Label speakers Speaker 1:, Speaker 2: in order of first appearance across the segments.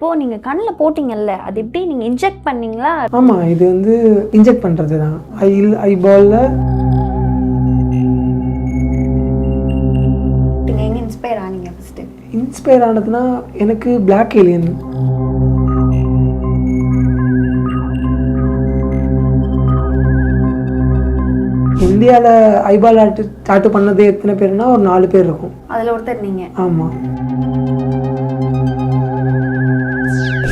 Speaker 1: இப்போ நீங்க கண்ணுல போட்டீங்கல்ல, அது எப்படி நீங்க இன்ஜெக்ட் பண்ணீங்களா?
Speaker 2: ஆமா, இது வந்து இன்ஜெக்ட் பண்றது தான். ஐபால்ல
Speaker 1: நீங்க எங்க இன்ஸ்பயர் ஆனீங்க ஃபர்ஸ்ட்?
Speaker 2: இன்ஸ்பயர் ஆனதுன்னா எனக்கு பிளாக் ஏலியன். இந்தியாவில் ஐபால் டாட்டு பண்ணது எத்தனை பேர்னா ஒரு 4 பேர் இருக்கும்.
Speaker 1: அதுல ஒருத்தர் நீங்க.
Speaker 2: ஆமாம்.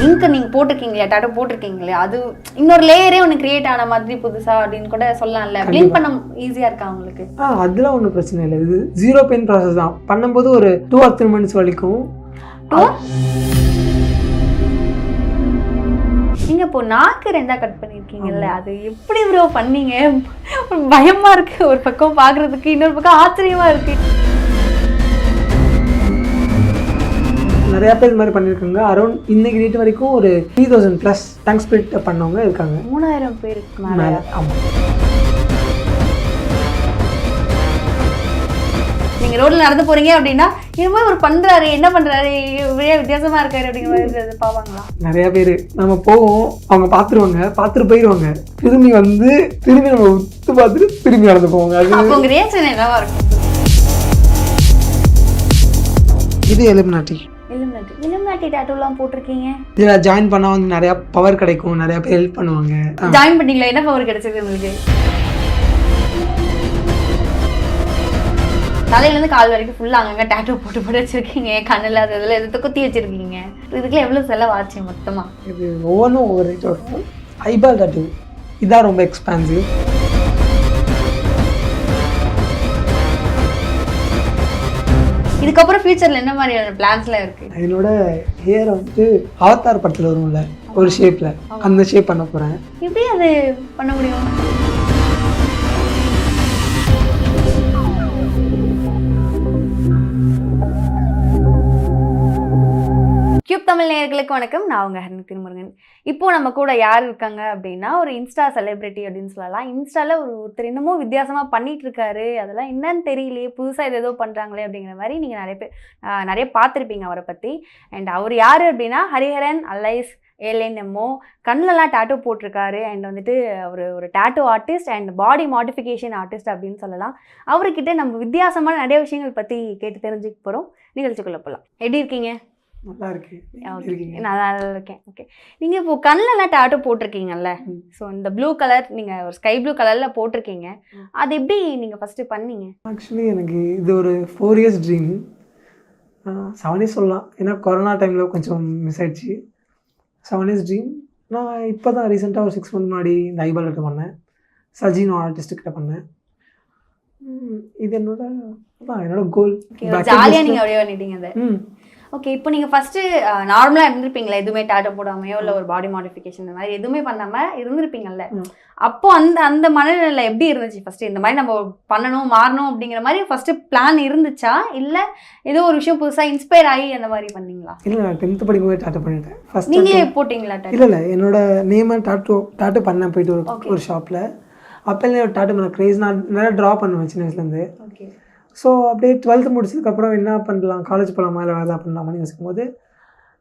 Speaker 1: இங்க் நீங்க போட்டிருக்கீங்களா, டாட்டோ போட்டிருக்கீங்களே, அது இன்னொரு லேயரே ஒன்று கிரியேட் ஆன மாதிரி புதுசா அப்படின்னு கூட சொல்லலாம்ல. ப்ளீன் பண்ண ஈஸியா இருக்கா உங்களுக்கு?
Speaker 2: அதெல்லாம் ஒன்றும் பிரச்சனை இல்லை. இது 0 பெயின் ப்ராசஸ் தான். பண்ணும்போது ஒரு 2 or 3 minutes வலிக்கும்.
Speaker 1: நீங்க இப்போ நாக்கு 2ஆ கட் பண்ணிருக்கீங்கல்ல, அது எப்படி ப்ரோ பண்ணீங்க? பயமா இருக்கு ஒரு பக்கம் பாக்குறதுக்கு, இன்னொரு பக்கம் ஆச்சரியமா இருக்கு.
Speaker 2: நிறைய பேர் இது மாதிரி பண்ணியிருக்காங்க. அரௌண்ட் இன்னைக்கு டேட் வரைக்கும் ஒரு 3000+ டங் ஸ்பிளிட் பண்ணவங்க இருக்காங்க.
Speaker 1: 3000 பேருக்கு மேலே.
Speaker 2: ஆமாம்.
Speaker 1: நீங்க ரோட்ல நடந்து போறீங்க அப்படின்னா இனிமே ஒரு பண்றாரு, என்ன பண்றாரு, வித்தியாசமா இருக்காரு அப்படிங்கிற மாதிரி பாப்பாங்களா?
Speaker 2: நிறைய பேர் நம்ம போவோம், அவங்க பார்த்துட்டு போயிடுவாங்க. திரும்பி நம்ம உத்து பார்த்துட்டு திரும்பி நடந்து போவாங்க.
Speaker 1: அது உங்க ரியாக்ஷன் என்னவா இருக்கும்?
Speaker 2: இது எலிமினாட்டி
Speaker 1: டாட்டூலாம் போட்டிருக்கீங்க.
Speaker 2: இதுல ஜாயின் பண்ணா நிறைய பவர் கிடைக்கும், நிறைய பேர் ஹெல்ப் பண்ணுவாங்க.
Speaker 1: ஜாயின் பண்ணீங்களா? என்ன பவர் கிடைச்சது உங்களுக்கு? தலையில இருந்து கால் வரைக்கும் ஃபுல்லா அங்கங்க டாட்டூ போட்டு வச்சிருக்கீங்க. கண்ணுல அதுல எது குத்தி வச்சிருக்கீங்க. இதுக்குள்ள எவ்வளவு செலவாச்சு மொத்தமா?
Speaker 2: இது ஒவ்வொன்றும் ஒவ்வொரு ரேட் வரும். ஐபால் டாட்டூ இதான் ரொம்ப எக்ஸ்பென்சிவ்.
Speaker 1: இதுக்கப்புறம் ஃபியூச்சர்ல என்ன மாதிரியான பிளான்ஸ்லாம் இருக்கு?
Speaker 2: என்னோட ஹேர் அவதார் படத்துல வரும்ல ஒரு ஷேப்ல, அந்த ஷேப் பண்ண போறேன்.
Speaker 1: எப்படி அது பண்ண முடியும்? கியூப் தமிழ் நேயர்களுக்கு வணக்கம். நான் உங்க ஹரிணி திருமுருகன். இப்போ நம்ம கூட யார் இருக்காங்க அப்படின்னா, ஒரு இன்ஸ்டா செலிபிரிட்டி அப்படின்னு சொல்லலாம். இன்ஸ்டால ஒருத்தர் இன்னமும் வித்தியாசமா பண்ணிட்டு இருக்காரு. அதெல்லாம் என்னன்னு தெரியலையே, புதுசாக இது ஏதோ பண்றாங்களே அப்படிங்கிற மாதிரி நீங்க நிறைய பார்த்துருப்பீங்க அவரை பத்தி. அண்ட் அவர் யாரு அப்படின்னா ஹரிஹரன் அலைஸ் ஏஎல்என்எம்ஓ. கண்ணிலலாம் டாட்டூ போட்டிருக்காரு. அண்ட் ஒரு tattoo artist and body modification artist அப்படின்னு சொல்லலாம். அவர்கிட்ட நம்ம வித்தியாசமான நிறைய விஷயங்கள் பற்றி கேட்டு தெரிஞ்சுக்க போகிறோம். நிகழ்ச்சிக்குள்ள போகலாம். எப்படி இருக்கீங்க?
Speaker 2: நல்லா இருக்கு.
Speaker 1: நல்லா இருக்கேன். ஓகே, நீங்கள் இப்போ கண்ணிலலாம் டாட்டூ போட்டிருக்கீங்கல்ல, ஸோ இந்த ப்ளூ கலர் நீங்கள் ஒரு ஸ்கை ப்ளூ கலரில் போட்டிருக்கீங்க. அது எப்படி நீங்கள் ஃபஸ்ட்டு பண்ணீங்க?
Speaker 2: ஆக்சுவலி எனக்கு இது ஒரு 4 years ட்ரீம். 7 years சொல்லலாம், ஏன்னா கொரோனா டைமில் கொஞ்சம் மிஸ் ஆயிடுச்சு. 7 years ட்ரீம். நான் இப்போ தான் ரீசெண்டாக ஒரு 6 months முன்னாடி இந்த ஐபால் கிட்ட பண்ணேன். சஜினோ ஆர்டிஸ்ட்டுக்கிட்ட பண்ணேன். இது என்னோட கோல்.
Speaker 1: ஜாலியாக நீங்கள் அப்படியே பண்ணிட்டீங்க அதை. ஓகே, இப்போ நீங்கள் ஃபஸ்ட்டு நார்மலாக இருந்திருப்பீங்களா? எதுவுமே டாட்டூ போடாமையோ இல்லை ஒரு பாடி மாடிஃபிகேஷன் இந்த மாதிரி எதுவுமே பண்ணாமல் இருந்திருப்பீங்கல்ல. அப்போ அந்த மனநிலை எப்படி இருந்துச்சு? ஃபஸ்ட்டு இந்த மாதிரி நம்ம பண்ணணும், மாறணும் அப்படிங்கிற மாதிரி ஃபஸ்ட்டு பிளான் இருந்துச்சா, இல்லை ஏதோ ஒரு விஷயம் புதுசாக இன்ஸ்பயர் ஆகி அந்த மாதிரி பண்ணீங்களா?
Speaker 2: இல்லை, நான் 10th படிக்கும்போது டாட்டூ பண்ணிட்டேன். ஃபஸ்ட்
Speaker 1: நீங்களே போட்டிங்களா டாட்டூ?
Speaker 2: இல்லை, என்னோட நேமை டாட்டூ பண்ணேன் போயிட்டு ஒரு ஷாப்பில். அப்போல்லாம் ஒரு டாட்டூ பண்ண க்ரேஸ். நான் நிறையா ட்ரா பண்ணுவேன் சின்ன வயசுலேருந்து.
Speaker 1: ஓகே.
Speaker 2: ஸோ அப்படியே 12th முடிச்சதுக்கப்புறம் என்ன பண்ணலாம், காலேஜ் போகலாமா இல்லை வேலை பண்ணலாமான்னு யோசிக்கும் போது,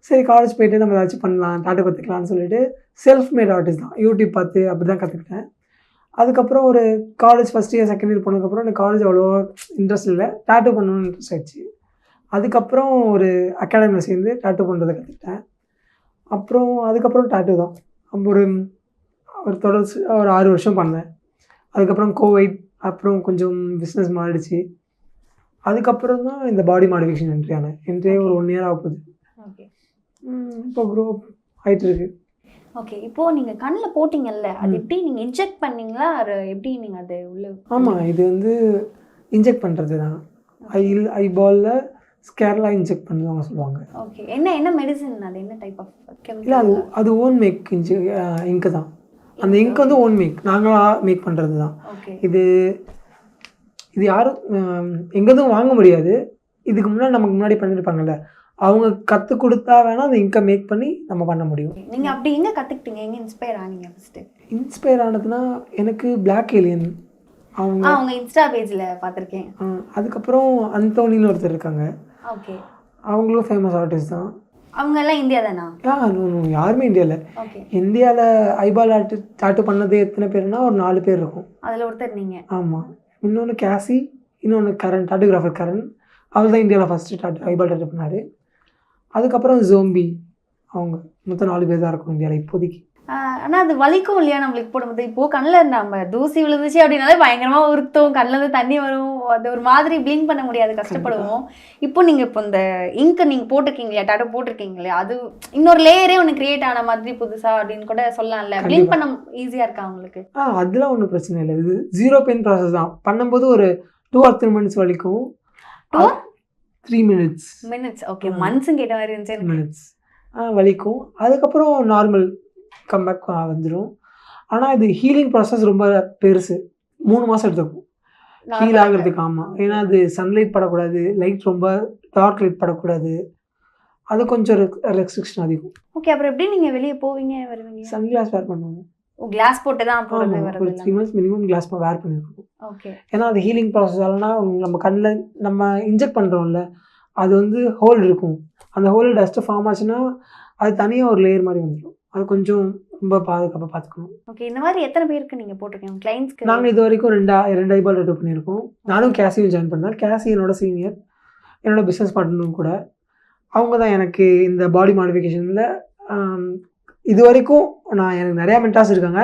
Speaker 2: சரி காலேஜ் போயிட்டு நம்ம ஏதாச்சும் பண்ணலாம், டாட்டூ கற்றுக்கலாம்னு சொல்லிட்டு செல்ஃப் மேட் ஆர்டிஸ்ட் தான், யூடியூப் பார்த்து அப்படி தான் கற்றுக்கிட்டேன். அதுக்கப்புறம் ஒரு college first year second year போனதுக்கப்புறம் எனக்கு காலேஜ் அவ்வளோ இன்ட்ரெஸ்ட் இல்லை, டாட்டூ பண்ணணும்னு இன்ட்ரெஸ்ட் ஆயிடுச்சு. அதுக்கப்புறம் ஒரு அகாடமியில் சேர்ந்து டாட்டூ பண்ணுறதை கற்றுக்கிட்டேன். அதுக்கப்புறம் டாட்டூ தான் தொடர்ச்சி ஒரு 6 வருஷம் பண்ணேன். அதுக்கப்புறம் கோவிட், அப்புறம் கொஞ்சம் பிஸ்னஸ் மாறிடுச்சு. அதுக்கப்புறம் தான் இந்த பாடி மாடிஃபிகேஷன் என்ட்ரியே ஒரு 1 year ஆக போகுது.
Speaker 1: ஓகே,
Speaker 2: இப்போ க்ரோ ஆகிட்டு இருக்கு.
Speaker 1: ஓகே, இப்போது நீங்கள் கண்ணில் போட்டிங்கல்ல, அது எப்படி நீங்கள் இன்ஜெக்ட் பண்ணீங்களா, அது எப்படி நீங்கள் அது உள்ள?
Speaker 2: ஆமாம், இது இன்ஜெக்ட் பண்ணுறது தான். ஐபாலில் ஸ்கேர்லாம் இன்ஜெக்ட் பண்ணுவாங்க சொல்லுவாங்க.
Speaker 1: ஓகே, என்ன மெடிசன், அது என்ன டைப் ஆஃப் கெமிக்கல்?
Speaker 2: இல்லை, அது ஓன் மேக் இங்கு தான். அந்த இங்க் ஓன் மேக், நாங்களாக மேக் பண்ணுறது தான். இது யாரும் எங்கேதும் வாங்க முடியாது. இதுக்கு நமக்கு முன்னாடி பண்ணியிருப்பாங்கல்ல, அவங்க கற்றுக் கொடுத்தா வேணால் அந்த இங்கை மேக் பண்ணி நம்ம பண்ண முடியும்.
Speaker 1: நீங்கள் அப்படி எங்கே கற்றுக்கிட்டீங்க? எங்கே இன்ஸ்பயர் ஆனீங்க ஃபஸ்ட்டு?
Speaker 2: இன்ஸ்பயர் ஆனதுன்னா எனக்கு பிளாக் ஏலியன்
Speaker 1: அவங்க இன்ஸ்டா பேஜில் பார்த்துருக்கேன்.
Speaker 2: அதுக்கப்புறம் அந்தோனின்னு ஒருத்தர் இருக்காங்க.
Speaker 1: ஓகே,
Speaker 2: அவங்களும் ஃபேமஸ் ஆர்டிஸ்ட் தான்.
Speaker 1: அவங்க எல்லாம் இந்தியா தானா?
Speaker 2: யாருமே இந்தியாவில்.
Speaker 1: ஓகே.
Speaker 2: இந்தியாவில் ஐபால் டாட்டு பண்ணது எத்தனை பேர்னா ஒரு 4 பேர் இருக்கும்.
Speaker 1: அதில் ஒருத்தர் நீங்க.
Speaker 2: ஆமாம். இன்னொன்று கேசி, இன்னொன்று கரண், டாட்டோகிராஃபர் கரண். அவர் தான் இந்தியாவில் ஃபஸ்ட்டு ஐபால் டாட்டு பண்ணார். அதுக்கப்புறம் ஜோம்பி, அவங்க மொத்தம் 4 பேர் தான் இருக்கும் இந்தியாவில் இப்போதைக்கு.
Speaker 1: ஆனால் அது வலிக்கும் இல்லையா நம்மளுக்கு போடும்போது? இப்போது கண்ணில் நம்ம தூசி விழுந்துச்சு அப்படின்னாலே பயங்கரமாக உறுத்தும், கண்ணில் தண்ணி வரும், அது ஒரு மாதிரி ப்ளிங்க் பண்ண முடியாது, கஷ்டப்படுவோம். இப்போ நீங்கள் இப்போ இந்த இங்கு நீங்கள் போட்டிருக்கீங்க இல்லையா, டாட்டோ போட்டிருக்கீங்க இல்லையா, அது இன்னொரு லேயரே ஒன்று கிரியேட் ஆன மாதிரி புதுசாக அப்படின்னு கூட சொல்லலாம்ல. ப்ளிங்க் பண்ண ஈஸியாக இருக்கா உங்களுக்கு?
Speaker 2: அதெல்லாம் ஒன்றும் பிரச்சனை இல்லை. இது 0 பெயின் ப்ராசஸ் தான். பண்ணும்போது ஒரு 2 or 3 minutes வலிக்கும்.
Speaker 1: 2 or
Speaker 2: 3 minutes.
Speaker 1: ஓகே. மந்த்ஸும் கேட்ட மாதிரி இருந்துச்சு.
Speaker 2: மினிட்ஸ் வலிக்கும். அதுக்கப்புறம் நார்மல் கம்பேக் வந்துடும். ஆனால் இது ஹீலிங் ப்ராசஸ் ரொம்ப பெருசு. 3 மாதம் எடுத்துக்கும் ஹீல் ஆகிறதுக்கு. ஆமாம். ஏன்னா அது சன்லைட் படக்கூடாது, லைட் ரொம்ப டார்க் லைட் படக்கூடாது. அது கொஞ்சம் ரெஸ்ட்ரிக்ஷன் அதிகம்.
Speaker 1: ஓகே. அப்புறம் எப்படி நீங்கள் வெளியே போவீங்க வருவீங்க?
Speaker 2: சன்கிளாஸ் வேர் பண்ணுவோம்.
Speaker 1: கிளாஸ் போட்டு தான் போகிறது
Speaker 2: ஒரு
Speaker 1: வருது.
Speaker 2: 3 months மினிமம் கிளாஸ் வேர் பண்ணியிருக்கோம்.
Speaker 1: ஓகே.
Speaker 2: ஏன்னா அது ஹீலிங் ப்ராசஸ்னா நம்ம கண்ணில் நம்ம இன்ஜெக்ட் பண்ணுறோம்ல, அது வந்து ஹோல் இருக்கும். அந்த ஹோல் டஸ்ட்டு ஃபார்ம் ஆச்சுன்னா அது தனியாக ஒரு லேயர் மாதிரி வந்துடும். அது கொஞ்சம் ரொம்ப பாதுகாப்பாக பார்த்துக்கணும்.
Speaker 1: ஓகே. இந்த மாதிரி எத்தனை பேருக்கு நீங்கள் போட்டிருக்கீங்க கிளைண்ட்ஸ்க்கு?
Speaker 2: நாங்கள் இது வரைக்கும் 2 ஐபால் டாட்டோ பண்ணியிருக்கோம். நானும் கேசியும் ஜாயின் பண்ணேன். கேசி என்னோட சீனியர், என்னோட பிஸ்னஸ் பார்ட்னரும் கூட. அவங்க தான் எனக்கு இந்த பாடி மாடிஃபிகேஷனில் இது வரைக்கும் எனக்கு நிறையா மென்டார்ஸ் இருக்காங்க.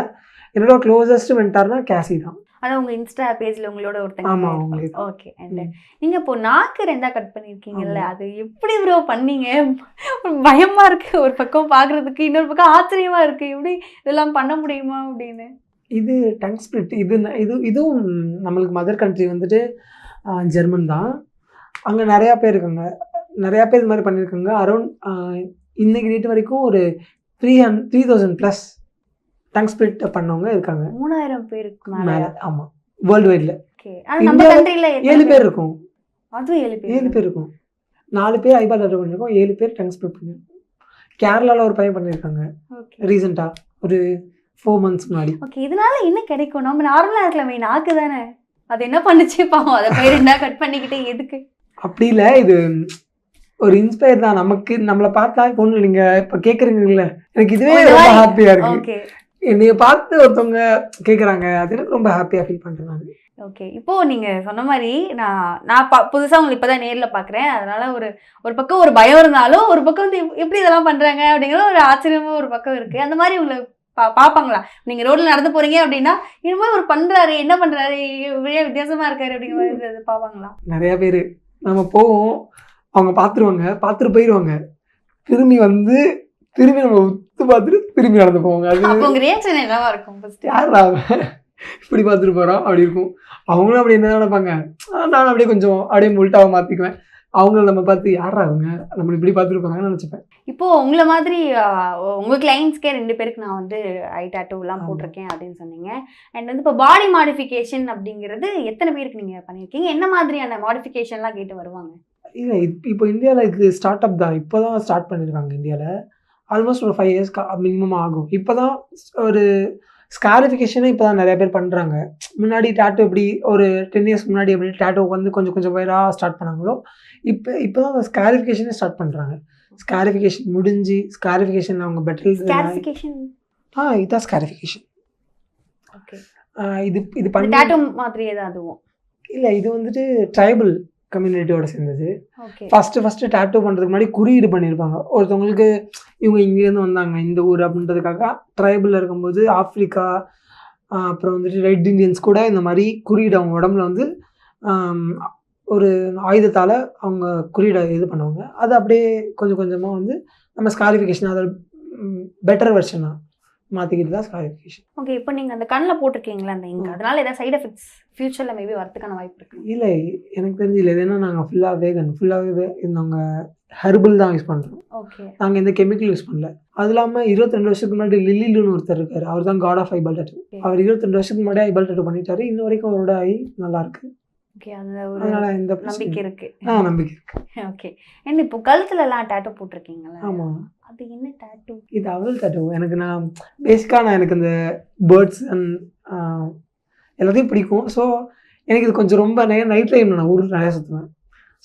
Speaker 2: என்னோட க்ளோசஸ்ட் மென்டார்னா கேசி தான்.
Speaker 1: ஆனால் உங்கள் இன்ஸ்டா பேஜில் உங்களோட ஒருத்தங்க?
Speaker 2: ஆமாம், அவங்களுக்கு.
Speaker 1: ஓகே. அண்ட் நீங்கள் இப்போ நாக்கு 2 கட் பண்ணியிருக்கீங்கல்ல, அது எப்படி ப்ரோ பண்ணீங்க? பயமாக இருக்குது ஒரு பக்கம் பார்க்குறதுக்கு, இன்னொரு பக்கம் ஆச்சரியமாக இருக்குது, எப்படி இதெல்லாம் பண்ண முடியுமா அப்படின்னு.
Speaker 2: இது டங் ஸ்பிளிட். இதுவும் நம்மளுக்கு மதர் கண்ட்ரி வந்துட்டு ஜெர்மன் தான். அங்கே நிறையா பேர் இருக்காங்க. நிறையா பேர் இது மாதிரி பண்ணியிருக்காங்க. அரௌண்ட் இன்னைக்கு டேட் வரைக்கும் ஒரு 3000+ டங் ஸ்பிளிட் பண்ணவங்க இருக்காங்க.
Speaker 1: 3000 பேருக்கு
Speaker 2: மேலே. ஆமாம், வேர்ல்டு வைடில்.
Speaker 1: ஓகே. நம்ம கண்ட்ரியில்
Speaker 2: 7 பேர் இருக்கும்.
Speaker 1: அதுவும் 7 பேர்?
Speaker 2: 7 பேர் இருக்கும். 4 பேர் ஐபால் டாட்டோ பண்ணியிருக்கோம், 7 பேர் டங் ஸ்பிளிட் பண்ணியிருக்கோம். கேரளாவில் ஒரு பையன் பண்ணியிருக்காங்க ரீசெண்டாக, ஒரு 4 months முன்னாடி.
Speaker 1: ஓகே. இதனால என்ன கிடைக்கும்? நம்ம நார்மலாக இருக்கலாமே, நாக்கு தானே, அது என்ன பண்ணுச்சு பாவம், அதை போய் 2 கட் பண்ணிக்கிட்டே எதுக்கு?
Speaker 2: அப்படி இல்லை, இது ஒரு இன்ஸ்பயர் தான் நமக்கு. நம்மளை பார்த்தா இப்போ ஒன்று நீங்கள் இப்போ கேட்குறீங்கல்ல, எனக்கு இதுவே ரொம்ப ஹாப்பியாக இருக்கு.
Speaker 1: ஓகே.
Speaker 2: என்னைய பார்த்து ஒருத்தவங்க கேட்குறாங்க, அது எனக்கு ரொம்ப ஹாப்பியாக ஃபீல் பண்ணுறேன் நான்.
Speaker 1: ஓகே. இப்போது நீங்கள் சொன்ன மாதிரி நான் புதுசாக உங்களை இப்போ தான் நேரில் பார்க்குறேன். அதனால் ஒரு பக்கம் ஒரு பயம் இருந்தாலும், ஒரு பக்கம் வந்து எப்படி இதெல்லாம் பண்ணுறாங்க அப்படிங்கிற ஒரு ஆச்சரியமாக ஒரு பக்கம் இருக்குது. அந்த மாதிரி உங்களை பார்ப்பாங்களா? நீங்கள் ரோட்டில் நடந்து போகிறீங்க அப்படின்னா, இனிமே ஒரு பண்ணுறாரு, என்ன பண்ணுறாரு, இவ்வளோ வித்தியாசமாக இருக்காரு அப்படிங்கிற மாதிரி பார்ப்பாங்களா?
Speaker 2: நிறையா பேர் நம்ம போவோம், அவங்க பார்த்துட்டு போயிடுவாங்க. திரும்பி நம்ம உத்து பார்த்துட்டு திரும்பி நடந்து போவாங்க. அது
Speaker 1: உங்க ரியாக்ஷன் என்னவா இருக்கும்? ஃபர்ஸ்ட்
Speaker 2: யாரா இப்படி பார்த்துட்டு போகிறோம் அப்படி இருக்கும். அவங்களும் அப்படி என்ன நினைப்பாங்க, நான் அப்படியே கொஞ்சம் அப்படியே உள்டாவை மாற்றிக்குவேன். அவங்கள நம்ம பார்த்து யாரா அவங்க நம்ம இப்படி பார்த்துட்டு போகிறாங்கன்னு நினச்சிப்பேன்.
Speaker 1: இப்போது உங்களை மாதிரி உங்கள் கிளைண்ட்ஸ்க்கே 2 பேருக்கு நான் வந்து ஐ டாட்டூலாம் போட்டிருக்கேன் அப்படின்னு சொன்னீங்க. அண்ட் வந்து இப்போ பாடி மாடிஃபிகேஷன் அப்படிங்கிறது எத்தனை பேருக்கு நீங்கள் பண்ணியிருக்கீங்க? என்ன மாதிரியான மாடிஃபிகேஷன்லாம் கேட்டு வருவாங்க?
Speaker 2: இல்லை, இப்போ இந்தியாவில் இது ஸ்டார்ட் அப் தான். இப்போ தான் ஸ்டார்ட் பண்ணியிருக்காங்க இந்தியாவில். ஆல்மோஸ்ட் ஒரு 5 years மினிமம் ஆகும். இப்போ தான் ஒரு ஸ்காரிஃபிகேஷனே இப்போ தான் நிறைய பேர் பண்ணுறாங்க. முன்னாடி டேட்டோ எப்படி ஒரு 10 years முன்னாடி எப்படி டேட்டோ வந்து கொஞ்சம் கொஞ்சம் பேராக ஸ்டார்ட் பண்ணாங்களோ, இப்போ தான் அந்த ஸ்காரிஃபிகேஷனே ஸ்டார்ட் பண்ணுறாங்க. ஸ்காரிஃபிகேஷன் முடிஞ்சு ஸ்காரிஃபிகேஷன் அவங்க பெட்டர் இதுதான் ஸ்காரிஃபிகேஷன்.
Speaker 1: ஓகே.
Speaker 2: இது பண்ணி
Speaker 1: டேட்டோ மாதிரியே தான் அதுவும்
Speaker 2: இல்லை, இது வந்துட்டு ட்ரைபல் கம்யூனிட்டியோட சேர்ந்தது.
Speaker 1: ஓகே.
Speaker 2: ஃபஸ்ட்டு டேட்டோ பண்ணுறதுக்கு முன்னாடி குறியீடு பண்ணியிருப்பாங்க. ஒருத்தவங்களுக்கு இவங்க இங்கேருந்து வந்தாங்க இந்த ஊர் அப்படின்றதுக்காக. ட்ரைபலில் இருக்கும்போது ஆஃப்ரிக்கா, அப்புறம் வந்துட்டு ரெட் இண்டியன்ஸ் கூட இந்த மாதிரி குறியீடு அவங்க உடம்புல வந்து ஒரு ஆயுதத்தால் அவங்க குறியீடை இது பண்ணுவாங்க. அது அப்படியே கொஞ்சம் கொஞ்சமாக வந்து நம்ம ஸ்காரிஃபிகேஷன் அதை பெட்டர் வெர்ஷனாக மாற்றிக்கிட்டு தான் ஸ்காரிஃபிகேஷன்.
Speaker 1: ஓகே. இப்போ நீங்கள் அந்த கண்ணில் போட்டிருக்கீங்களா அந்த இங்க், அதனால ஏதாவது சைட் எஃபெக்ட்ஸ் ஃபியூச்சரில் மேபி வரதுக்கான வாய்ப்பு இருக்குது?
Speaker 2: இல்லை, எனக்கு தெரிஞ்சு இல்லை. ஏன்னா நாங்கள் ஃபுல்லாகவே இருந்தவங்க ஹெர்பல் தான் யூஸ் பண்ணுறோம்.
Speaker 1: ஓகே. நாங்கள்
Speaker 2: எந்த கெமிக்கல் யூஸ் பண்ணல. அது இல்லாமல் 22 வருஷத்துக்கு முன்னாடி லில்லிலுன்னு ஒருத்தர் இருக்கார். அவர் தான் காட் ஆஃப் ஐபால் டாட்டூ. அவர் 22 வருஷத்துக்கு முன்னாடி ஐபால் டாட்டூ பண்ணிட்டாரு. இன்ன வரைக்கும் அவரோட ஐ நல்லா இருக்கு.
Speaker 1: ஓகே. அந்த ஒரு
Speaker 2: இந்த
Speaker 1: நம்பிக்கை இருக்கு.
Speaker 2: நம்பிக்கை இருக்கு.
Speaker 1: ஓகே. என்ன இப்போ கழுத்துலலாம் டேட்டூ போட்டிருக்கீங்களா?
Speaker 2: ஆமாம்.
Speaker 1: அது என்ன டேட்டூ?
Speaker 2: இது அவல் டேட்டூ. எனக்கு இந்த பேர்ட்ஸ் அண்ட் எல்லாத்தையும் பிடிக்கும். ஸோ எனக்கு இது கொஞ்சம் ரொம்ப நைட் டைமில் நான் ஊருக்கு நிறையா சுற்றுவேன்.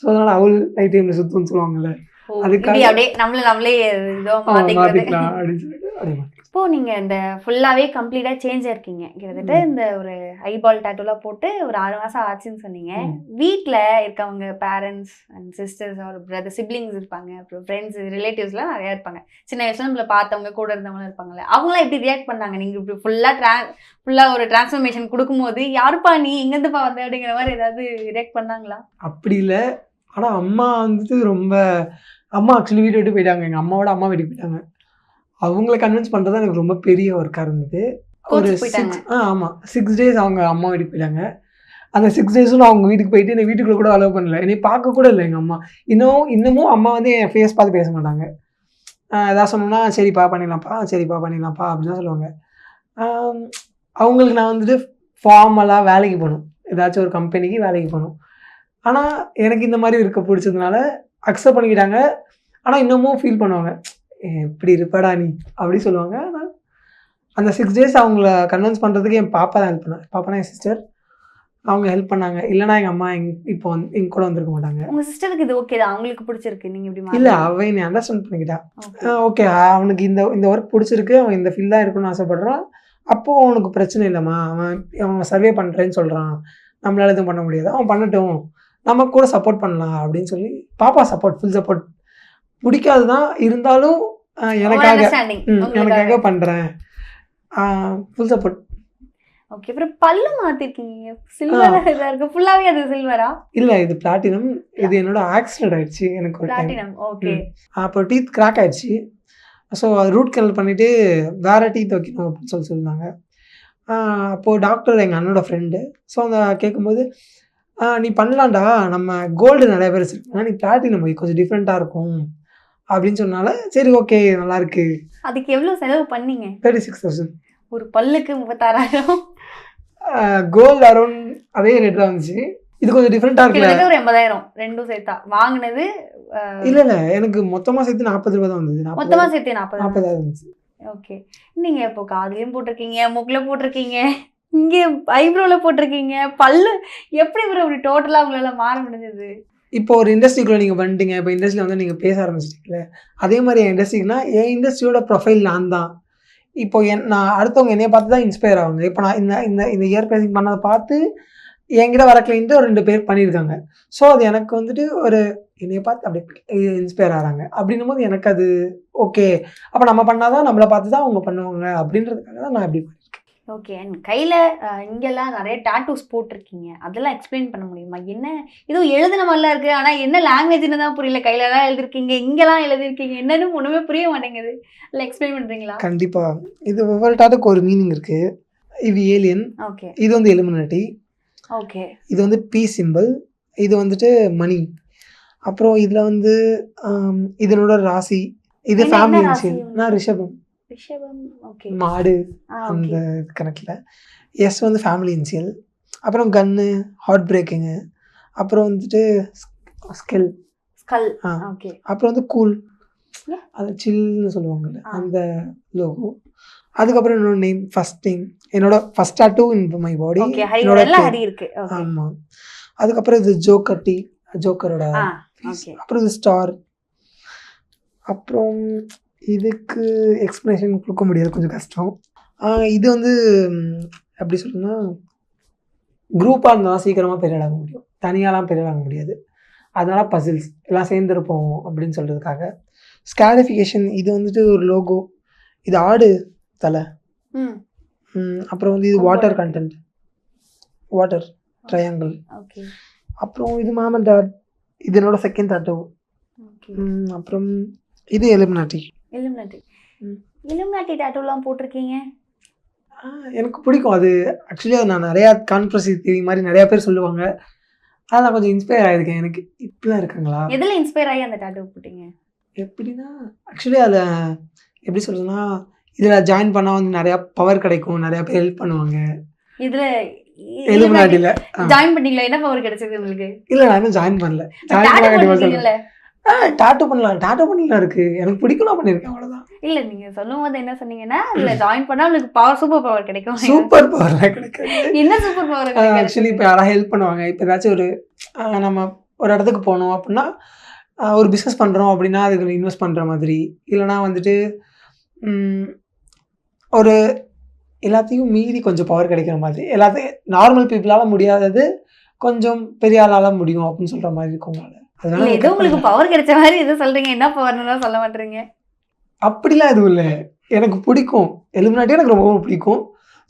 Speaker 2: ஸோ அதனால் அவள் நைட் டைமில் சுற்றுன்னு சொல்லுவாங்கள்ல, அதுக்காக
Speaker 1: அப்படியே நம்மளே இதோ மாத்திக்கிறது.
Speaker 2: மாற்றிக்கலாம் அப்படின்னு சொல்லிட்டு அப்படியே மாற்றிக்கலாம்.
Speaker 1: இப்போ நீங்க இந்த ஃபுல்லாவே கம்ப்ளீட்டா சேஞ்ச் இருக்கீங்க. கிட்டத்தட்ட இந்த ஒரு ஐபால் டாட்டூலாம் போட்டு ஒரு 6 மாசம் ஆச்சுன்னு சொன்னீங்க. வீட்ல இருக்கவங்க பேரண்ட்ஸ் அண்ட் சிஸ்டர்ஸ் ஒரு பிரதர் சிப்ளிங்ஸ் இருப்பாங்க, அப்புறம் ஃப்ரெண்ட்ஸ் ரிலேட்டிவ்ஸ்லாம் நிறைய இருப்பாங்க. சின்ன வயசுல நம்மள பார்த்தவங்க கூட இருந்தவங்க இருப்பாங்கல்ல, அவங்களாம் எப்படி ரியாக்ட் பண்ணாங்க? நீங்க இப்படி ஃபுல்லா ஒரு டிரான்ஸ்ஃபர்மேஷன் கொடுக்கும்போது யாருப்பா நீ எங்கேருந்துப்பா வந்த அப்படிங்கிற மாதிரி ஏதாவது ரியாக்ட் பண்ணாங்களா?
Speaker 2: அப்படி இல்லை. ஆனால் அம்மா வந்துட்டு அம்மா ஆக்சுவலி வீட்டு விட்டு போயிட்டாங்க. எங்கள் அம்மாவோட அம்மா வீட்டுக்கு போயிட்டாங்க. அவங்கள கன்வின்ஸ் பண்ணுறது எனக்கு ரொம்ப பெரிய ஒர்க்காக இருந்தது. ஒரு 6 டேஸ் அவங்க அம்மா வீட்டுக்கு போயிட்டாங்க. அந்த 6 டேஸும் நான் அவங்க வீட்டுக்கு போயிட்டு என்னை வீட்டுக்குள்ளே கூட அலோவ் பண்ணல. என்னை பார்க்க கூட இல்லை எங்கள் அம்மா. இன்னமும் அம்மா வந்து என் ஃபேஸ் பார்த்து பேச மாட்டாங்க. எதாவது சொன்னோம்னா சரிப்பா பண்ணிடலாம்ப்பா அப்படின்னு தான் சொல்லுவாங்க. அவங்களுக்கு நான் வந்துட்டு ஃபார்மலாக வேலைக்கு போகணும், ஏதாச்சும் ஒரு கம்பெனிக்கு வேலைக்கு போகணும். ஆனால் எனக்கு இந்த மாதிரி இருக்க பிடிச்சதுனால அக்செப்ட் பண்ணிக்கிட்டாங்க. ஆனால் இன்னமும் ஃபீல் பண்ணுவாங்க, எப்படி இருப்படா நீ அப்படி சொல்லுவாங்க. ஆனால் அந்த 6 டேஸ் அவங்கள கன்வின்ஸ் பண்ணுறதுக்கு என் பாப்பா தான் ஹெல்ப் பண்ணாங்க. பாப்பானா என் சிஸ்டர், அவங்க ஹெல்ப் பண்ணாங்க. இல்லைனா எங்கள் அம்மா இப்போ எங்க கூட வந்திருக்க மாட்டாங்க.
Speaker 1: உங்கள் சிஸ்டருக்கு இது ஓகே தான், அவங்களுக்கு பிடிச்சிருக்கு, நீங்கள் இப்படி
Speaker 2: இல்லை அவன் என்னை அண்டர்ஸ்டாண்ட் பண்ணிக்கிட்டா. ஓகே அவனுக்கு இந்த ஒர்க் பிடிச்சிருக்கு, அவன் இந்த ஃபீல்டாக இருக்கணும்னு ஆசைப்பட்றான், அப்போது அவனுக்கு பிரச்சனை இல்லைம்மா, அவன் சர்வே பண்ணுறேன்னு சொல்கிறான், நம்மளால எதுவும் பண்ண முடியாது, அவன் பண்ணட்டும், நம்ம கூட சப்போர்ட் பண்ணலாம் அப்படின்னு சொல்லி பாப்பா ஃபுல் சப்போர்ட். பிடிக்காது தான் இருந்தாலும் எனக்காக பண்ணுறேன், ஃபுல் சப்போர்ட்.
Speaker 1: ஓகே. அப்புறம் பல்லு மாத்திருக்கீங்க, சில்வரா இருக்கு, ஃபுல்லாவே அது சில்வரா? இல்ல இது
Speaker 2: பிளாட்டினம். இது என்னோட ஆக்சிடென்ட் ஆயிடுச்சு எனக்கு ஒரு
Speaker 1: பிளாட்டினம். ஓகே.
Speaker 2: அப்போ டீத் கிராக் ஆயிடுச்சு. ஸோ அது ரூட் கனல் பண்ணிட்டு வேற டீத் வைக்கணும் அப்படின்னு சொல்லியிருந்தாங்க. அப்போது டாக்டர் எங்கள் அண்ணனோட ஃப்ரெண்டு. ஸோ அந்த கேட்கும்போது நீ பண்ணலாம்டா, நம்ம கோல்டு நிறைய பேர் வச்சுருக்காங்க, நீ பிளாட்டினம் வை, கொஞ்சம் டிஃப்ரெண்ட்டாக இருக்கும் அப்படின்னு சொன்னால சரி ஓகே நல்லா இருக்கு.
Speaker 1: அதுக்கு எவ்வளோ செலவு பண்ணீங்க?
Speaker 2: 36,000.
Speaker 1: ஒரு பல்லுக்கு 36,000.
Speaker 2: கோல்டு அரௌண்ட் அதே ரேட் தான் வந்துச்சு. இது கொஞ்சம் டிஃப்ரெண்ட்டாக இருக்குல்ல.
Speaker 1: ஒரு 80,000 ரெண்டும் சேர்த்தா வாங்கினது?
Speaker 2: இல்லை எனக்கு மொத்தமாக சேர்த்து 40 ரூபா தான் வந்தது.
Speaker 1: மொத்தமாக சேர்த்து 40,000
Speaker 2: வந்துச்சு.
Speaker 1: ஓகே. நீங்கள் இப்போ காதுலையும் போட்டிருக்கீங்க, மூக்கில் போட்டிருக்கீங்க, இங்கே ஐப்ரோவில் போட்டிருக்கீங்க, பல்லு எப்படி அப்படி டோட்டலாக உங்களால மாற முடிஞ்சது?
Speaker 2: இப்போ ஒரு இண்டஸ்ட்ரிக்குள்ளே நீங்கள் வந்துட்டீங்க, இப்போ இண்டஸ்ட்ரியில் வந்து நீங்கள் பேச ஆரம்பிச்சிட்டீங்களே, அதே மாதிரி என் இண்டஸ்ட்ரிக்குனா என் இண்டஸ்ட்ரியோட ப்ரொஃபைல் நான் தான். இப்போ நான் அடுத்தவங்க என்னைய பார்த்து தான் இன்ஸ்பயர் ஆகுங்க. இப்போ நான் இந்த இயர் பேசிங் பண்ணதை பார்த்து என்கிட்ட வர கிளைண்ட்டு ஒரு 2 பேர் பண்ணியிருக்காங்க. ஸோ அது எனக்கு வந்துட்டு ஒரு என்னைய பார்த்து அப்படி இன்ஸ்பயர் ஆகிறாங்க. அப்படின்னும் போது எனக்கு அது ஓகே, அப்போ நம்ம பண்ணாதான் நம்மளை பார்த்து தான் அவங்க பண்ணுவாங்க அப்படின்றதுக்காக தான் நான் இப்படி பண்ணியிருக்கேன்.
Speaker 1: ஓகே. அண்ட் கையில் இங்கெல்லாம் நிறைய டாட்டூஸ் போட்டிருக்கீங்க, அதெல்லாம் எக்ஸ்பிளைன் பண்ண முடியுமா? என்ன இதுவும் எழுதின மாதிரிலாம் இருக்குது, ஆனால் என்ன லாங்குவேஜ்னு தான் புரியல. கையிலலாம் எழுதிருக்கீங்க, இங்கெல்லாம் எழுதிருக்கீங்க, என்னன்னு ஒன்றுமே புரிய மாட்டேங்குது. இல்லை எக்ஸ்பிளைன் பண்ணுறீங்களா?
Speaker 2: கண்டிப்பாக. இது ஒவ்வொரு டாட்டுக்கு ஒரு மீனிங் இருக்குது. இது ஏலியன்.
Speaker 1: ஓகே.
Speaker 2: இது வந்து எலிமினேட்டி.
Speaker 1: ஓகே.
Speaker 2: இது வந்து பீ சிம்பிள். இது வந்துட்டு மணி. அப்புறம் இதில் வந்து இதனோட ராசி. இது ஃபேமிலி இன்சியல். நான் ரிஷபம்.
Speaker 1: ஓகே.
Speaker 2: மாடு அந்த கணக்கில். எஸ் வந்து ஃபேமிலி இன்சியல். அப்புறம் கன்னு, ஹார்ட் பிரேக்கிங்கு, அப்புறம் வந்துட்டு ஸ்கெல்.
Speaker 1: ஓகே.
Speaker 2: அப்புறம் வந்து கூல், அது சில்னு சொல்லுவாங்கல்ல அந்த லோகோ. அதுக்கப்புறம் என்னோட நேம், ஃபர்ஸ்ட் நேம், என்னோட first tattoo in my body. ஆமாம். அதுக்கப்புறம் இது ஜோக்கரோட. அப்புறம் இது ஸ்டார். அப்புறம் இதுக்கு எக்ஸ்பிளனேஷன் கொடுக்க முடியாது, கொஞ்சம் கஷ்டம். இது வந்து எப்படி சொல்லணும்னா குரூப்பாக இருந்தால் சீக்கிரமாக பெரியடாக முடியும், தனியாலாம் பெரியடாக முடியாது. அதனால் பசில்ஸ் எல்லாம் சேர்ந்துருப்போம் அப்படின்னு சொல்கிறதுக்காக. ஸ்கேரிஃபிகேஷன், இது வந்துட்டு ஒரு லோகோ. இது ஆடு தலை. அப்புறம் வந்து இது வாட்டர் கண்டென்ட், வாட்டர் ட்ரையாங்கிள். அப்புறம் இது மாம் அண்ட் டாட், இது என்னோட செகண்ட் டாட்டூ. அப்புறம் இது எலிமினாட்டி
Speaker 1: டாட்டூலாம் போட்டிருக்கீங்க.
Speaker 2: எனக்கு பிடிக்கும் அது. ஆக்சுவலி அது நான் நிறையா கான்ட்ரவர்சி தியரி மாதிரி நிறையா பேர் சொல்லுவாங்க, அதை நான் கொஞ்சம் இன்ஸ்பயர் ஆகிருக்கேன். எனக்கு இப்படிலாம் இருக்காங்களா?
Speaker 1: எதில் இன்ஸ்பயர் ஆகி அந்த டாட்டூ போட்டீங்க? எப்படின்னா
Speaker 2: ஆக்சுவலி அதில் எப்படி சொல்கிறதுன்னா, இதில் ஜாயின் பண்ணால் வந்து நிறையா பவர் கிடைக்கும், நிறையா பேர் ஹெல்ப் பண்ணுவாங்க.
Speaker 1: இதில்
Speaker 2: எலிமினாட்டியில்
Speaker 1: ஜாயின் பண்ணீங்களா? என்ன பவர் கிடைச்சது உங்களுக்கு?
Speaker 2: இல்லை நான் இன்னும் ஜாயின் பண்ணல. டாட்டூ பண்ணலாம் இருக்கு, எனக்கு பிடிக்கும், நான் பண்ணியிருக்கேன், அவ்வளோதான்.
Speaker 1: இல்லை நீங்கள் சொல்லும் போது என்ன சொன்னீங்கன்னா அதில் ஜாயின் பண்ணால் உங்களுக்கு பவர், சூப்பர் பவர் கிடைக்கும்.
Speaker 2: சூப்பர் பவர்லாம் கிடைக்காது.
Speaker 1: என்ன சூப்பர் பவர்?
Speaker 2: ஆக்சுவலி இப்போ யாராவது ஹெல்ப் பண்ணுவாங்க. இப்போ ஏதாச்சும் ஒரு நம்ம ஒரு இடத்துக்கு போகணும் அப்படின்னா ஒரு பிஸ்னஸ் பண்ணுறோம் அப்படின்னா அதுக்கு இன்வெஸ்ட் பண்ணுற மாதிரி, இல்லைனா வந்துட்டு ஒரு எல்லாத்தையும் மீறி கொஞ்சம் பவர் கிடைக்கிற மாதிரி, எல்லாத்தையும் நார்மல் பீப்புளால் முடியாதது கொஞ்சம் பெரிய ஆளால் முடியும் அப்படின்னு சொல்கிற மாதிரி இருக்கும் உங்களால்.
Speaker 1: இல்ல ஏதோ உங்களுக்கு பவர் கிடைச்ச மாதிரி எதுவும் சொல்றீங்க, என்ன பவர்னு சொல்ல மாட்டீங்க.
Speaker 2: அப்படிலாம் எதுவும் இல்லை, எனக்கு பிடிக்கும் எலிமினாட்டி, எனக்கு ரொம்ப பிடிக்கும்.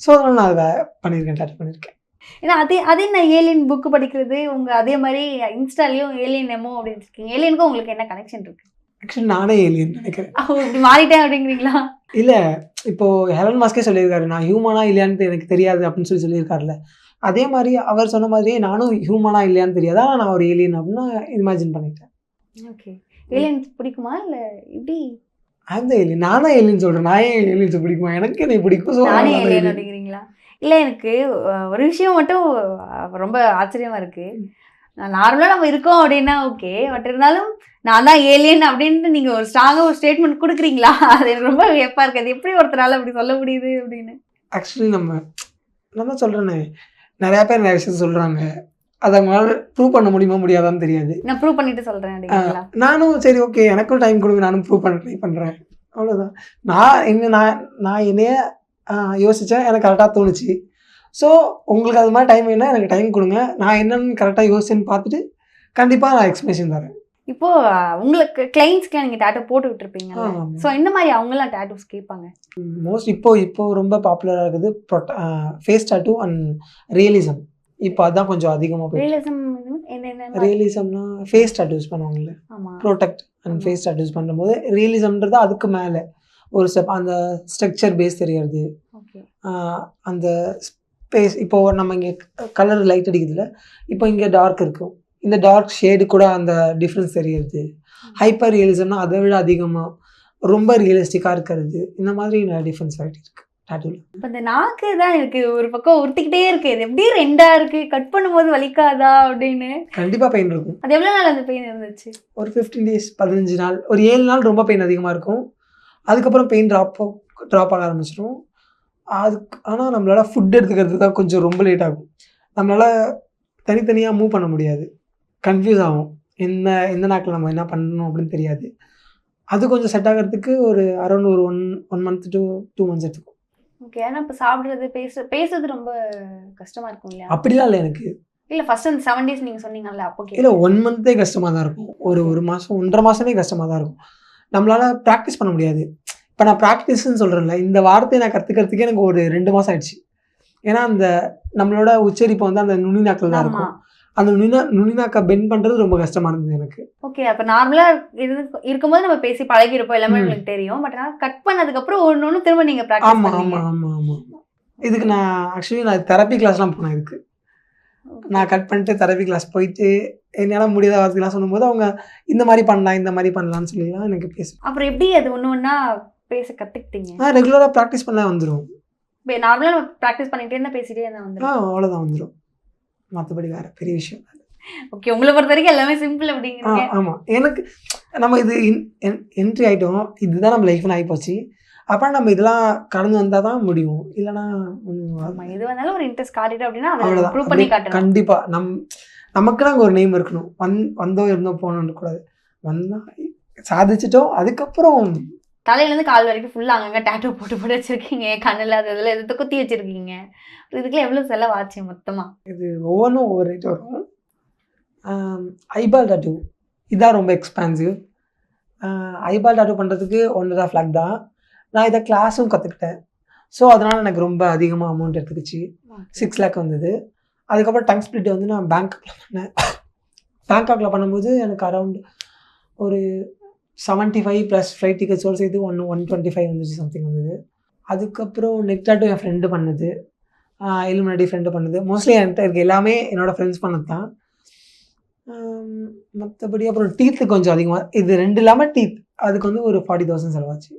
Speaker 2: ஸோ அதனால் நான் அதை பண்ணியிருக்கேன், டாட்டூ பண்ணியிருக்கேன்.
Speaker 1: ஏன்னா அதே நான் ஏலியன் புக்கு படிக்கிறது அதே மாதிரி இன்ஸ்டாலையும் ஏலியன் எமோ அப்படின்னு இருக்கீங்க. ஏலியனுக்கும் உங்களுக்கு என்ன கனெக்ஷன் இருக்கு?
Speaker 2: ஆக்சுவலி நானே ஏலியன் நினைக்கிறேன்.
Speaker 1: இப்படி மாறிட்டேன் அப்படிங்கிறீங்களா?
Speaker 2: இல்லை, இப்போ ஹெலன் மாஸ்கே சொல்லியிருக்காரு, நான் ஹியூமனா இல்லையான்னு எனக்கு தெரியாது அப்படின்னு சொல்லியிருக்காருல்ல. அதே மாதிரி அவர் சொன்ன மாதிரியே நானும் ஹியூமனா இல்லையான்னு தெரியாது, ஆனால் நான் ஒரு ஏலியன் அப்படின்னு இமேஜின் பண்ணிட்டேன்.
Speaker 1: ஓகே, ஏலியன் பிடிக்குமா இல்லை இப்படி?
Speaker 2: அந்த ஏலியன் நானே ஏலியன் சொல்கிறேன், நான் ஏன் ஏலியன்ஸ் பிடிக்குமா? எனக்கு என்னை பிடிக்கும்.
Speaker 1: நானே ஏலியன் அப்படிங்கிறீங்களா? இல்லை, எனக்கு ஒரு விஷயம் மட்டும் ரொம்ப ஆச்சரியமா இருக்கு. நார்மலாக நம்ம இருக்கோம் அப்படின்னா ஓகே, பட் இருந்தாலும் நான் தான் ஏலியன் அப்படின்ட்டு நீங்கள் ஒரு ஸ்ட்ராங்காக ஒரு ஸ்டேட்மெண்ட் கொடுக்குறீங்களா? அது எனக்கு ரொம்ப வியப்பாக இருக்குது. அது எப்படி ஒருத்தரால் அப்படி சொல்ல முடியுது அப்படின்னு.
Speaker 2: ஆக்சுவலி நான் தான் சொல்கிறேன்னே, நிறையா பேர் நிறைய விஷயத்த சொல்கிறாங்க, அதை அவங்களால ப்ரூவ் பண்ண முடியுமா முடியாதான்னு தெரியாது.
Speaker 1: நான் ப்ரூவ் பண்ணிட்டு சொல்கிறேன் அப்படிங்களா?
Speaker 2: நானும் சரி ஓகே, எனக்கும் டைம் கொடுங்க, நானும் ப்ரூவ் பண்ண ட்ரை பண்ணுறேன், அவ்வளோதான். நான் என்னைய யோசித்தேன், எனக்கு கரெக்டாக தோணுச்சு. ஸோ உங்களுக்கு அது மாதிரி டைம் வேணால் எனக்கு டைம் கொடுங்க, நான் என்னென்னு கரெக்டாக யோசிச்சேன்னு பார்த்துட்டு கண்டிப்பாக நான் எக்ஸ்பிளேஷன் தரேன்.
Speaker 1: இப்போது உங்களுக்கு கிளைண்ட்ஸ்க்குலாம் நீங்கள் டேட்டூ போட்டு விட்டுருப்பீங்க. ஸோ இந்த மாதிரி அவங்களாம் டேட்டூஸ் கேட்பாங்க
Speaker 2: மோஸ்ட். இப்போ ரொம்ப பாப்புலராக இருக்குது ஃபேஸ் டேட்டூ அண்ட் ரியலிசம். இப்போ அதுதான் கொஞ்சம் அதிகமாக போயிட்டு. ரியலிசம்னா ஃபேஸ் டேட்டூஸ் பண்ணுவாங்கல்ல, ப்ரொடெக்ட் அண்ட் ஃபேஸ் டேட்டூஸ் பண்ணும்போது ரியலிசம்ன்றது அதுக்கு மேலே ஒரு ஸ்டெப், அந்த ஸ்ட்ரக்சர் பேஸ் தெரியறது, அந்த ஸ்பேஸ். இப்போ நம்ம இங்கே கலர் லைட் அடிக்குதுல, இப்போ இங்கே டார்க் இருக்கும், இந்த டார்க் ஷேடு கூட அந்த டிஃப்ரென்ஸ் தெரியறது. ஹைப்பர் ரியலிசம்னா அதை விட அதிகமாக ரொம்ப ரியலிஸ்டிக்காக இருக்கிறது. இந்த மாதிரி டிஃப்ரென்ஸ் ஆகிட்டு இருக்கு டேட்டூவில்.
Speaker 1: இப்போ இந்த நாக்கு தான் எனக்கு ஒரு பக்கம் உறுத்திக்கிட்டே இருக்கு, இது எப்படி ரெண்டாக இருக்குது, கட் பண்ணும்போது வலிக்காதா அப்படின்னு.
Speaker 2: கண்டிப்பாக பெயின் இருக்கும்.
Speaker 1: அது எவ்வளோ நாள் அந்த பெயின் இருந்துச்சு?
Speaker 2: ஒரு 15 days, 15 நாள், ஒரு 7 நாள் ரொம்ப பெயின் அதிகமாக இருக்கும். அதுக்கப்புறம் பெயின் ட்ராப் ஆக ஆரம்பிச்சிடும். ஆனால் நம்மளால் ஃபுட் எடுத்துக்கிறது தான் கொஞ்சம் ரொம்ப லேட் ஆகும். நம்மளால் தனித்தனியாக மூவ் பண்ண முடியாது, கன்ஃபியூஸ் ஆகும், எந்த நாக்கில் நம்ம என்ன பண்ணணும் அப்படின்னு தெரியாது. அது கொஞ்சம் செட் ஆகிறதுக்கு ஒரு அரௌண்ட் ஒரு 1 month to 2 months எடுத்துக்கும்.
Speaker 1: ஓகே, ஆனால் இப்போ சாப்பிட்றது பேசுறது ரொம்ப கஷ்டமாக இருக்கும் இல்லையா?
Speaker 2: அப்படிலாம் இல்லை எனக்கு.
Speaker 1: இல்லை ஃபர்ஸ்ட் அந்த 7 days நீங்கள் சொன்னீங்கல்ல, அப்போ
Speaker 2: இல்லை 1 month கஷ்டமாக தான் இருக்கும், ஒரு மாதம் 1.5 மாதமே கஷ்டமாக தான் இருக்கும். நம்மளால் ப்ராக்டிஸ் பண்ண முடியாது. இப்போ நான் ப்ராக்டிஸ்ன்னு சொல்கிறேன்ல, இந்த வார்த்தையை நான் கற்றுக்கிறதுக்கே எனக்கு ஒரு 2 மாதம் ஆயிடுச்சு. ஏன்னா அந்த நம்மளோட உச்சரிப்பு வந்து அந்த நுனி நாக்கில் தான் இருக்கும். அந்த நுனி நாக்கை பெண்ட் பண்ணுறது ரொம்ப கஷ்டமாக இருந்தது எனக்கு.
Speaker 1: ஓகே, அப்போ நார்மலாக இருக்கும்போது நம்ம பேசி பழகிருப்போம், எல்லாமே உங்களுக்கு தெரியும். பட் ஆனால் கட் பண்ணதுக்கப்புறம் ஒன்று திரும்ப நீங்கள் ப்ராக்டிஸ்.
Speaker 2: ஆமாம். இதுக்கு நான் ஆக்சுவலி தெரப்பி கிளாஸ்லாம் போனேன். இதுக்கு நான் கட் பண்ணிட்டு தெரப்பி கிளாஸ் போயிட்டு என்னால் முடியாத வார்த்தைலாம் சொல்லும்போது அவங்க இந்த மாதிரி பண்ணலாம்னு சொல்லிலாம் எனக்கு பேசும்.
Speaker 1: அப்புறம் எப்படி அது ஒன்று பேச கற்றுக்கிட்டீங்க?
Speaker 2: ரெகுலராக ப்ராக்டிஸ் பண்ண வந்துடும்.
Speaker 1: நார்மலாக நம்ம ப்ராக்டிஸ் பண்ணிகிட்டே இருந்தால் பேசிகிட்டே இருந்தால் வந்துடும்.
Speaker 2: அவ்வளோதான் வந்துடும், மற்றபடி வேறு பெரிய விஷயம்.
Speaker 1: ஓகே, உங்களை பொறுத்த வரைக்கும் எல்லாமே சிம்பிள் அப்படிங்கிறீங்க.
Speaker 2: ஆமாம், எனக்கு நம்ம இது என்ட்ரி ஆகிட்டோம், இதுதான் நம்ம லைஃப்னு ஆகிப்போச்சு. அப்புறம் நம்ம இதெல்லாம் கடந்து வந்தால் தான் முடியும், இல்லைனா
Speaker 1: எது வந்தாலும் ஒரு இன்ட்ரெஸ்ட் காட்டிட்டு அப்படின்னா அதை ப்ரூவ் பண்ணி காட்டணும்.
Speaker 2: கண்டிப்பாக நமக்குன்னு அங்கே ஒரு நேம் இருக்கணும். வந்தோம் இருந்தோம் போகணுன்னு கூடாது. வந்தால் சாதிச்சிட்டோம், அதுக்கப்புறம்
Speaker 1: தலையிலேருந்து கால் வரைக்கும் ஃபுல்லாக அங்கங்கே டேட்டூ போட்டு வச்சுருக்கீங்க, கண்ணில் அது இதில் எது குத்தி வச்சுருக்கீங்க. இதுக்கெல்லாம் எவ்வளோ செலவாச்சு மொத்தமாக? இது
Speaker 2: ஒவ்வொன்றும் ஒவ்வொரு ரேட் வரும். ஐபால் டேட்டூ இதுதான் ரொம்ப எக்ஸ்பென்சிவ். ஐபால் டேட்டூ பண்ணுறதுக்கு 1.5 lakh தான். நான் இதை கிளாஸும் கற்றுக்கிட்டேன். ஸோ அதனால் எனக்கு ரொம்ப அதிகமாக அமௌண்ட் எடுத்துக்கிச்சு. 6 lakh வந்தது. அதுக்கப்புறம் டங் ஸ்பிளிட் வந்து நான் பேங்காக்கில் பண்ணேன். பேங்காக்கில் பண்ணும்போது எனக்கு அரௌண்ட் ஒரு 75 ப்ளஸ் ஃப்ளைட் டிக்கெட்ஸோடு சேர்த்து 125 வந்துச்சு, சம்திங் வந்தது. அதுக்கப்புறம் நெக் டேட்டூ என் ஃப்ரெண்டு பண்ணது, இலுமினாட்டி ஃப்ரெண்டு பண்ணது. மோஸ்ட்லி என்கிட்ட இருக்க எல்லாமே என்னோடய ஃப்ரெண்ட்ஸ் பண்ணது தான். மற்றபடி அப்புறம் டீத்து கொஞ்சம் அதிகமாக, இது 2 இல்லாமல் டீத் அதுக்கு வந்து ஒரு 40,000 செலவாச்சு.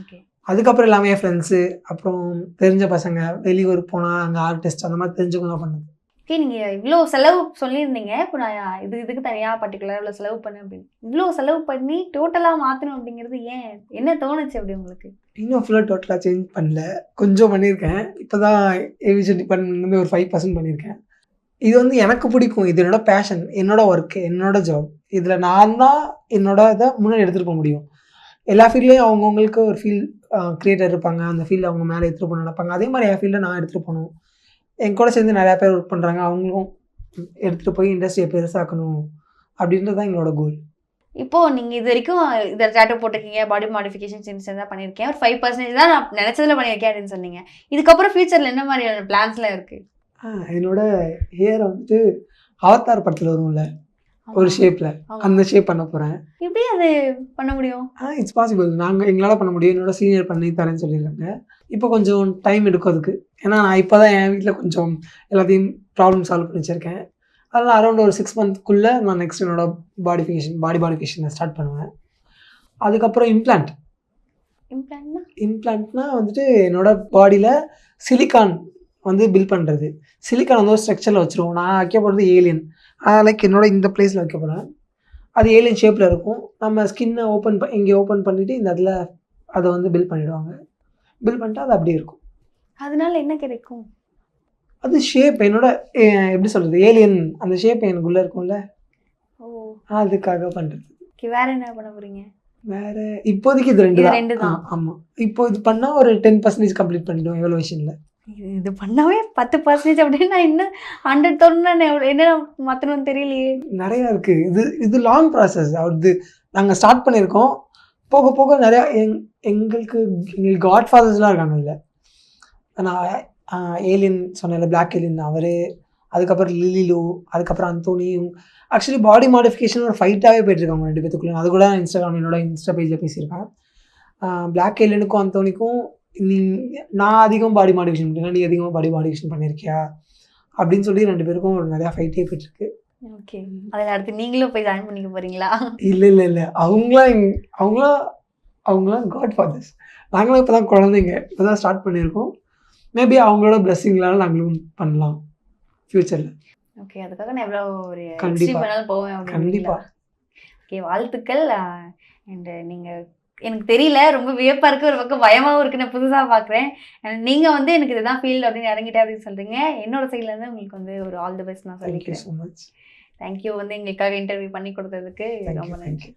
Speaker 1: ஓகே,
Speaker 2: அதுக்கப்புறம் எல்லாமே என் ஃப்ரெண்ட்ஸு, அப்புறம் தெரிஞ்ச பசங்க, வெளியூர் போனால் அங்கே ஆர்டிஸ்ட் அந்த மாதிரி தெரிஞ்சவங்க தான் பண்ணது.
Speaker 1: ஓகே, நீங்கள் இவ்வளோ செலவு சொல்லியிருந்தீங்க. இப்போ நான் இதுக்கு தனியாக பர்டிகுலராக இவ்வளோ செலவு பண்ணேன் அப்படின்னு, இவ்வளோ செலவு பண்ணி டோட்டலாக மாற்றணும் அப்படிங்கிறது ஏன், என்ன தோணுச்சு அப்படி உங்களுக்கு?
Speaker 2: இன்னும் ஃபுல்லாக டோட்டலாக சேஞ்ச் பண்ணல, கொஞ்சம் பண்ணியிருக்கேன். இப்போ தான் ஏவியேஷன் டிபார்ட்மெண்ட் வந்து ஒரு 5% பண்ணியிருக்கேன். இது வந்து எனக்கு பிடிக்கும், இது என்னோட பேஷன், என்னோட ஒர்க்கு, என்னோட ஜாப். இதில் நான் தான் என்னோட இதை முன்னாடி எடுத்துகிட்டு போக முடியும். எல்லா ஃபீல்ட்லேயும் அவங்கவுங்களுக்கு ஒரு ஃபீல் க்ரியேட்டர் இருப்பாங்க, அந்த ஃபீல்டு அவங்க மேலே எடுத்துகிட்டு போகணும்னு நினைப்பாங்க. அதே மாதிரி என் ஃபீல்டை நான் எடுத்துகிட்டு போகணும். என் கூட சேர்ந்து நிறையா பேர் ஒர்க் பண்ணுறாங்க, அவங்களும் எடுத்துகிட்டு போய் இண்டஸ்ட்ரியை பெருசாக்கணும் அப்படின்றது தான் எங்களோட கோல்.
Speaker 1: இப்போ நீங்க இது வரைக்கும் இதை டேட்டூ போட்டிருக்கீங்க, பாடி மாடிஃபிகேஷன் சின்ன தான் பண்ணியிருக்கேன், ஒரு 5% தான் நான் நினைச்சதுல பண்ணியிருக்கேன் அப்படின்னு சொன்னீங்க. இதுக்கப்புறம் ஃபியூச்சர்ல என்ன மாதிரியான பிளான்ஸ்லாம் இருக்கு?
Speaker 2: என்னோட ஹேரை வந்துட்டு அவதார் படத்தில் வரும்ல ஒரு ஷேப்பில், அந்த ஷேப் பண்ண போகிறேன்.
Speaker 1: எப்படி அது பண்ண முடியும்?
Speaker 2: It's possible. எங்களால் பண்ண முடியும். என்னோட சீனியர் பண்ணி தரேன்னு சொல்லியிருக்காங்க. இப்போ கொஞ்சம் டைம் எடுக்கும் அதுக்கு. ஏன்னா நான் இப்போ தான் என் வீட்டில் கொஞ்சம் எல்லாத்தையும் ப்ராப்ளம் சால்வ் பண்ணி வச்சுருக்கேன். அதனால் அரௌண்ட் ஒரு 6 மந்த்க்குள்ளே நான் நெக்ஸ்ட் என்னோட பாடி மாடிஃபிகேஷனை ஸ்டார்ட் பண்ணுவேன். அதுக்கப்புறம் இம்ப்ளான்ட்னா வந்துட்டு என்னோட பாடியில் சிலிக்கான் வந்து பில்ட் பண்ணுறது. சிலிக்கான் வந்து ஒரு ஸ்ட்ரக்சரில் வச்சுருவோம். நான் வைக்க போகிறது ஏலியன். லைக் என்னோட இந்த பிளேஸில் வைக்க போகிறேன். அது ஏலியன் ஷேப்பில் இருக்கும். நம்ம ஸ்கின்னை இங்கே ஓப்பன் பண்ணிவிட்டு இந்த இடத்துல அதை வந்து பில்ட் பண்ணிவிடுவாங்க. பில்ட் பண்ணிட்டு அது அப்படியே இருக்கும்.
Speaker 1: அதனால என்ன கிடைக்கும்?
Speaker 2: அது ஷேப் என்னோட எப்படி சொல்கிறது, ஏலியன் அந்த ஷேப் எனக்குள்ளே இருக்கும்ல, அதுக்காக பண்ணுறது.
Speaker 1: வேற என்ன பண்ண போகிறீங்க?
Speaker 2: வேறு இப்போதைக்கு இது ரெண்டு தான். ஆமாம், இப்போ இது பண்ணால் ஒரு 10% கம்ப்ளீட் பண்ணிவிடுவோம் எவல்யூஷனில்.
Speaker 1: இது பண்ணாவே 10% அப்படின்னு நான் இன்னும் 100,000 என்ன மாற்றணும்னு தெரியலையே.
Speaker 2: நிறையா இருக்குது. இது லாங் ப்ராசஸ். அது நாங்கள் ஸ்டார்ட் பண்ணியிருக்கோம். போக போக நிறையா எங்களுக்கு காட் ஃபாதர்ஸ்லாம் இருக்காங்க இதில். நான் ஏலியன் சொன்னேன்ல, பிளாக் ஏலியன் அவர், அதுக்கப்புறம் லிலிலு, அதுக்கப்புறம் அந்தோனி. ஆக்சுவலி பாடி மாடிஃபிகேஷன் ஒரு ஃபைட்டாகவே போயிட்டுருக்காங்க 2 பேத்துக்குள்ளே. அது கூட என்னோட இன்ஸ்டா பேஜில் பேசியிருக்கேன். பிளாக் ஏலியனுக்கும் அந்தோனிக்கும் நான் அதிகம் பாடி மாடிஃபிகேஷன் பண்ணிருக்கேன், நீ அதிகமாக பாடி மாடிஃபிகேஷன் பண்ணியிருக்கியா அப்படின்னு சொல்லி 2 பேருக்கும் ஒரு நிறையா ஃபைட்டே போயிட்டுருக்கு.
Speaker 1: ஓகே, அதில் அடுத்து நீங்களும் போய் ஜாயின் பண்ணிக்க போகிறீங்களா?
Speaker 2: இல்லை, அவங்களாம் காட் ஃபாதர்ஸ். நாங்களும் இப்போ தான் குழந்தைங்க, இப்போ தான் ஸ்டார்ட் பண்ணியிருக்கோம். மேபி அவங்களோட பிளெஸிங்னால நாங்களும் பண்ணலாம் ஃப்யூச்சரில்.
Speaker 1: ஓகே, அதுக்காக நான் எவ்வளோ ஒரு
Speaker 2: கண்டிப்பாக
Speaker 1: வேணாலும் போவேன்.
Speaker 2: கண்டிப்பாக.
Speaker 1: ஓகே, வாழ்த்துக்கள். அண்ட் நீங்கள் எனக்கு தெரியல, ரொம்ப வியப்பாக இருக்குது, ஒரு பக்கம் பயமாகவும் இருக்குது. நான் புதுசாக பார்க்குறேன். நீங்கள் வந்து எனக்கு இதுதான் ஃபீல்டு அப்படின்னு இறங்கிட்டேன் அப்படின்னு சொல்கிறீங்க. என்னோட சைட்லேருந்து உங்களுக்கு வந்து ஒரு ஆல் தி பெஸ்ட் நான் சொல்லிக்கிறேன்.
Speaker 2: So much.
Speaker 1: தேங்க்யூ வந்து எங்களுக்காக இன்டர்வியூ பண்ணி கொடுத்ததுக்கு ரொம்ப நன்றி.